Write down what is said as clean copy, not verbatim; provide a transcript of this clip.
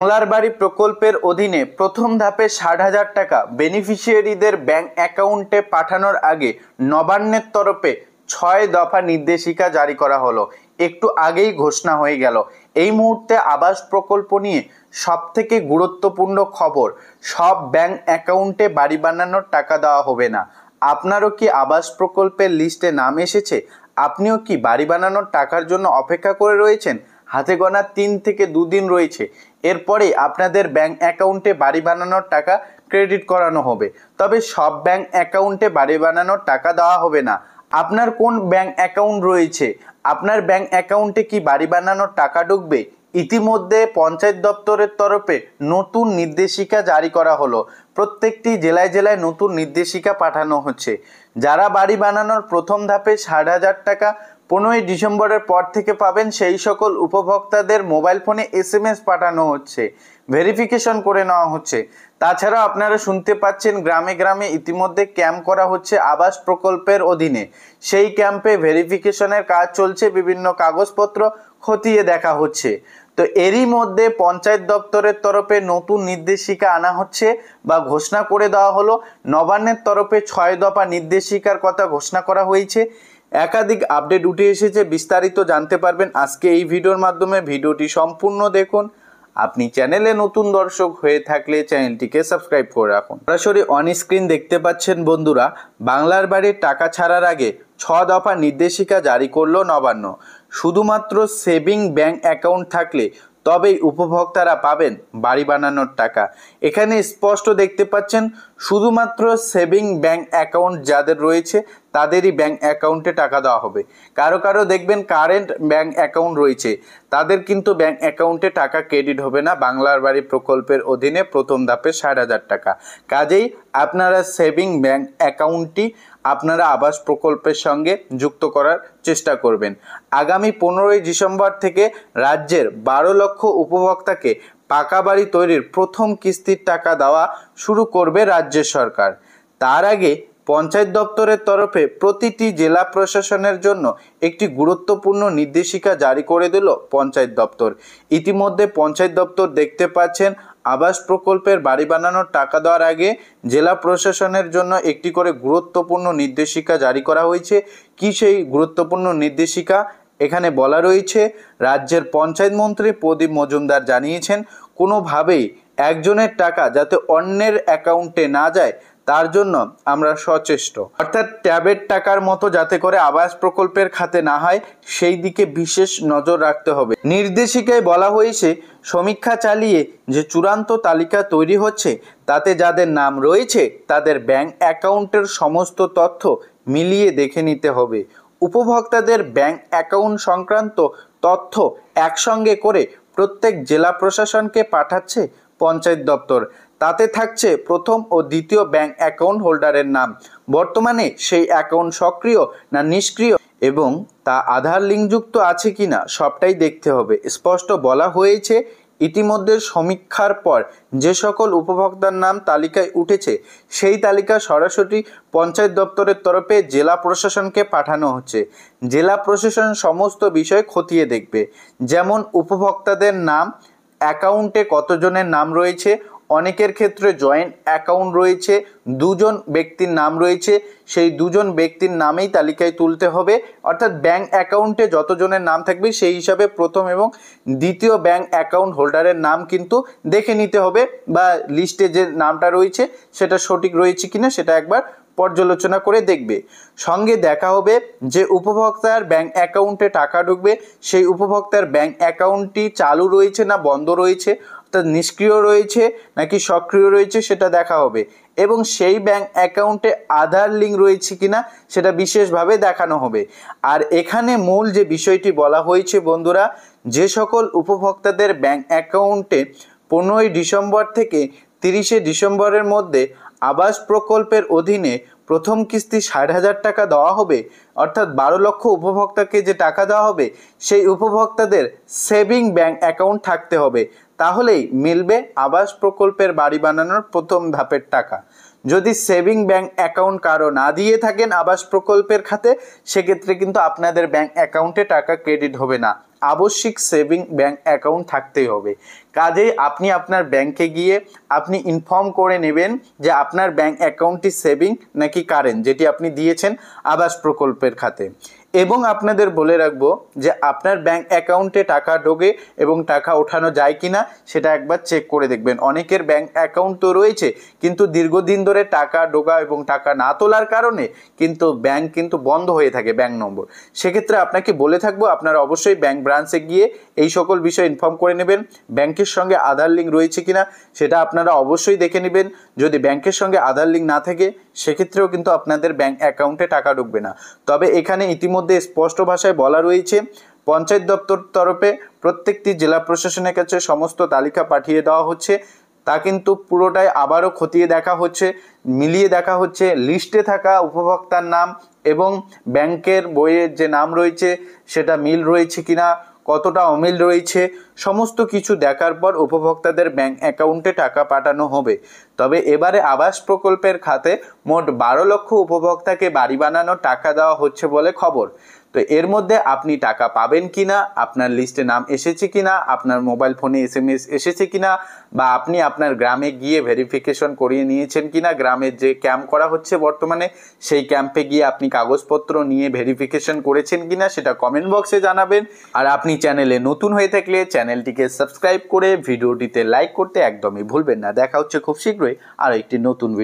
বাংলার বাড়ি প্রকল্পের অধীনে প্রথম ধাপে ৬০,০০০ টাকা বেনিফিশিয়ারিদের ব্যাংক অ্যাকাউন্টে পাঠানোর আগে নবান্নের তরফে ৬ দফা নির্দেশিকা জারি করা হলো। একটু আগেই ঘোষণা হয়ে গেল। এই মুহূর্তে আবাস প্রকল্প নিয়ে সবথেকে গুরুত্বপূর্ণ খবর, সব ব্যাংক অ্যাকাউন্টে বাড়ি বানানোর টাকা দেওয়া হবে না। আপনারও কি আবাস প্রকল্পের লিস্টে নাম এসেছে? আপনিও কি বাড়ি বানানোর টাকার জন্য অপেক্ষা করে রয়েছেন? হাতে গোনা ৩ থেকে ২ দিন রয়েছে, এরপরে আপনাদের ব্যাংক অ্যাকাউন্টে বাড়ি বানানোর টাকা ক্রেডিট করানো হবে। তবে সব ব্যাংক অ্যাকাউন্টে বাড়ি বানানোর টাকা দেওয়া হবে না। আপনার কোন ব্যাংক অ্যাকাউন্ট রয়েছে? আপনার ব্যাংক অ্যাকাউন্টে কি বাড়ি বানানোর টাকা ঢুকবে? ইতিমধ্যে পঞ্চায়েত দপ্তরের তরফে নতুন নির্দেশিকা জারি করা হলো। প্রত্যেকটি জেলায় জেলায় নতুন নির্দেশিকা পাঠানো হচ্ছে। যারা বাড়ি বানানোর প্রথম ধাপে ৬০,০০০ টাকা ১৫ই ডিসেম্বরের পর থেকে পাবেন, সেই সকল উপভোক্তাদের মোবাইল ফোনে SMS পাঠানো হচ্ছে, ভেরিফিকেশন করে নেওয়া হচ্ছে। তাছাড়াও আপনারা শুনতে পাচ্ছেন গ্রামে গ্রামে ইতিমধ্যে ক্যাম্প করা হচ্ছে আবাস প্রকল্পের অধীনে। সেই ক্যাম্পে ভেরিফিকেশনের কাজ চলছে, বিভিন্ন কাগজপত্র খতিয়ে দেখা হচ্ছে। তো এরই মধ্যে পঞ্চায়েত দপ্তরের তরফে নতুন নির্দেশিকা আনা হচ্ছে বা ঘোষণা করে দেওয়া হলো। নবান্নের তরফে ৬ দফা নির্দেশিকার কথা ঘোষণা করা হয়েছে। একাধিক আপডেট উঠে এসেছে, বিস্তারিত জানতে পারবেন আজকে এই ভিডিওর মাধ্যমে। ভিডিওটি সম্পূর্ণ দেখুন। আপনি চ্যানেলে নতুন দর্শক হয়ে থাকলে চ্যানেলটিকে সাবস্ক্রাইব করে রাখুন। সরাসরি অন স্ক্রিন দেখতে পাচ্ছেন বন্ধুরা, বাংলার বাড়ির টাকা ছাড়ার আগে ৬ দফা নির্দেশিকা জারি করলো নবান্ন। শুধুমাত্র সেভিং ব্যাংক অ্যাকাউন্ট থাকলে তবেই উপভোক্তারা পাবেন বাড়ি বানানোর টাকা। এখানে স্পষ্ট দেখতে পাচ্ছেন শুধুমাত্র সেভিং ব্যাংক অ্যাকাউন্ট যাদের রয়েছে তাদেরই ব্যাংক অ্যাকাউন্টে টাকা দেওয়া হবে। কারো কারো দেখবেন কারেন্ট ব্যাংক অ্যাকাউন্ট রয়েছে, তাদের কিন্তু ব্যাংক অ্যাকাউন্টে টাকা ক্রেডিট হবে না বাংলার বাড়ি প্রকল্পের অধীনে প্রথম ধাপে ৬০,০০০ টাকা। কাজেই আপনারা সেভিং ব্যাংক অ্যাকাউন্টটি আপনারা আবাস প্রকল্পের সঙ্গে যুক্ত করার চেষ্টা করবেন। আগামী ১৫ই ডিসেম্বর থেকে রাজ্যের ১২ লক্ষ উপভোক্তাকে পাকা বাড়ি তৈরির প্রথম কিস্তির টাকা দেওয়া শুরু করবে রাজ্য সরকার। তার আগে পঞ্চায়েত দপ্তরের তরফে প্রতিটি জেলা প্রশাসনের জন্য একটি গুরুত্বপূর্ণ নির্দেশিকা জারি করে দিল পঞ্চায়েত দপ্তর। ইতিমধ্যে পঞ্চায়েত দপ্তর দেখতে পাচ্ছেন আবাস প্রকল্পের বাড়ি বানানোর টাকা দেওয়ার আগে জেলা প্রশাসনের জন্য একটি করে গুরুত্বপূর্ণ নির্দেশিকা জারি করা হয়েছে। কি সেই গুরুত্বপূর্ণ নির্দেশিকা? এখানে বলা রয়েছে, রাজ্যের পঞ্চায়েত মন্ত্রী প্রদীপ মজুমদার জানিয়েছেন, কোনোভাবেই একজনের টাকা যাতে অন্যের অ্যাকাউন্টে না যায় তার জন্য আমরা সচেষ্ট। অর্থাৎ ট্যাবের টাকার মতো যাতে করে আবাস প্রকল্পের খাতে না হয় সেই দিকে বিশেষ নজর রাখতে হবে। নির্দেশিকায় বলা হয়েছে, সমীক্ষা চালিয়ে যে চূড়ান্ত তালিকা তৈরি হচ্ছে তাতে যাদের নাম রয়েছে তাদের ব্যাংক অ্যাকাউন্টের সমস্ত তথ্য মিলিয়ে দেখে নিতে হবে। উপভোক্তাদের ব্যাংক অ্যাকাউন্ট সংক্রান্ত তথ্য একসঙ্গে করে প্রত্যেক জেলা প্রশাসনকে পাঠাচ্ছে পঞ্চায়েত দপ্তর। তাতে থাকছে প্রথম ও দ্বিতীয় ব্যাংক অ্যাকাউন্ট হোল্ডারের নাম, বর্তমানে সেই অ্যাকাউন্ট সক্রিয় না নিষ্ক্রিয় এবং তা আধার লিঙ্কযুক্ত আছে কিনা সবটাই দেখতে হবে। স্পষ্ট বলা হয়েছে, ইতিমধ্যে সমীক্ষার পর যে সকল উপভোক্তার নাম তালিকায় উঠেছে সেই তালিকা সরাসরি পঞ্চায়েত দপ্তরের তরফে জেলা প্রশাসনকে পাঠানো হচ্ছে। জেলা প্রশাসন সমস্ত বিষয় খতিয়ে দেখবে, যেমন উপভোক্তাদের নাম, অ্যাকাউন্টে কতজনের নাম রয়েছে। অনেকের ক্ষেত্রে জয়েন্ট অ্যাকাউন্ট রয়েছে, 2জন ব্যক্তির নাম রয়েছে, সেই 2জন ব্যক্তির নামেই তালিকায় তুলতে হবে। অর্থাৎ ব্যাংক অ্যাকাউন্টে যতজনের নাম থাকবে সেই হিসাবে প্রথম এবং দ্বিতীয় ব্যাংক অ্যাকাউন্ট হোল্ডারের নাম কিন্তু দেখে নিতে হবে, বা লিস্টে যে নামটা রয়েছে সেটা সঠিক রয়েছে কিনা সেটা একবার পর্যালোচনা করে দেখবে। সঙ্গে দেখা হবে যে উপভোক্তার ব্যাংক অ্যাকাউন্টে টাকা ঢুকবে সেই উপভোক্তার ব্যাংক অ্যাকাউন্টটি চালু রয়েছে না বন্ধ রয়েছে, অর্থাৎ নিষ্ক্রিয় রয়েছে নাকি সক্রিয় রয়েছে সেটা দেখা হবে, এবং সেই ব্যাংক অ্যাকাউন্টে আধার লিঙ্ক রয়েছে কিনা সেটা বিশেষভাবে দেখানো হবে। আর এখানে মূল যে বিষয়টি বলা হয়েছে বন্ধুরা, যে সকল উপভোক্তাদের ব্যাংক অ্যাকাউন্টে 15ই ডিসেম্বর থেকে 30শে ডিসেম্বরের মধ্যে আবাস প্রকল্পের অধীনে প্রথম কিস্তি ৬০,০০০ টাকা দেওয়া হবে, অর্থাৎ ১২ লক্ষ উপভোক্তাকে যে টাকা দেওয়া হবে সেই উপভোক্তাদের সেভিং ব্যাংক অ্যাকাউন্ট থাকতে হবে, তাহলেই মিলবে আবাস প্রকল্পের বাড়ি বানানোর প্রথম ধাপের টাকা। যদি সেভিং ব্যাংক অ্যাকাউন্ট কারো না দিয়ে থাকেন আবাস প্রকল্পের খাতে, সেক্ষেত্রে কিন্তু আপনাদের ব্যাংক অ্যাকাউন্টে টাকা ক্রেডিট হবে না। আবশ্যিক সেভিং ব্যাংক অ্যাকাউন্ট থাকতেই হবে। কাজেই আপনি আপনার ব্যাংকে গিয়ে আপনি ইনফর্ম করে নেবেন যে আপনার ব্যাংক অ্যাকাউন্টটি সেভিং নাকি কারেন্ট, যেটি আপনি দিয়েছেন আবাস প্রকল্পের খাতে। এবং আপনাদের বলে রাখবো যে আপনার ব্যাংক অ্যাকাউন্টে টাকা ঢোকে এবং টাকা ওঠানো যায় কিনা সেটা একবার চেক করে দেখবেন। অনেকের ব্যাংক অ্যাকাউন্ট তো রয়েছে কিন্তু দীর্ঘদিন ধরে টাকা ঢোকা এবং টাকা না তোলার কারণে কিন্তু ব্যাংক কিন্তু বন্ধ হয়ে থাকে ব্যাংক নম্বর। সেক্ষেত্রে আপনাকে বলে থাকবো আপনারা অবশ্যই ব্যাংক ব্রাঞ্চে গিয়ে এই সকল বিষয় ইনফর্ম করে নেবেন। ব্যাংকের সঙ্গে আধার লিঙ্ক রয়েছে কিনা সেটা আপনারা অবশ্যই দেখে নেবেন। যদি ব্যাংকের সঙ্গে আধার লিঙ্ক না থাকে সেক্ষেত্রেও কিন্তু আপনাদের ব্যাংক অ্যাকাউন্টে টাকা ঢুকবে না। তবে এখানে ইতিমধ্যে স্পষ্ট ভাষায় বলা রয়েছে পঞ্চায়েত দপ্তর তরফে প্রত্যেকটি জেলা প্রশাসনের কাছে সমস্ত তালিকা পাঠিয়ে দেওয়া হচ্ছে। তা কিন্তু পুরোটাই আবারও খতিয়ে দেখা হচ্ছে, মিলিয়ে দেখা হচ্ছে লিস্টে থাকা উপভোক্তার নাম এবং ব্যাংকের বইয়ের যে নাম রয়েছে সেটা মিল রয়েছে কিনা, কতটা অমিল রয়েছে, সমস্ত কিছু দেখার পর উপভোক্তাদের ব্যাংক অ্যাকাউন্টে টাকা পাঠানো হবে। তবে এবারে আবাস প্রকল্পের খাতে মোট 12 লক্ষ উপভোক্তাকে বাড়ি বানানোর টাকা দেওয়া হচ্ছে বলে খবর। তো এর মধ্যে আপনি টাকা পাবেন কিনা, আপনার লিস্টে নাম এসেছে কিনা, আপনার মোবাইল ফোনে SMS এসেছে কিনা, বা আপনি আপনার গ্রামে গিয়ে ভেরিফিকেশন করিয়ে নিয়েছেন কিনা, গ্রামের যে ক্যাম্প করা হচ্ছে বর্তমানে সেই ক্যাম্পে গিয়ে আপনি কাগজপত্র নিয়ে ভেরিফিকেশন করেছেন কিনা সেটা কমেন্ট বক্সে জানাবেন। আর আপনি চ্যানেলে নতুন হয়ে থাকলে চ্যানেলটিকে সাবস্ক্রাইব করে ভিডিওটিতে লাইক করতে একদমই ভুলবেন না। দেখা হচ্ছে খুব শীঘ্রই আর একটি নতুন ভিডিও।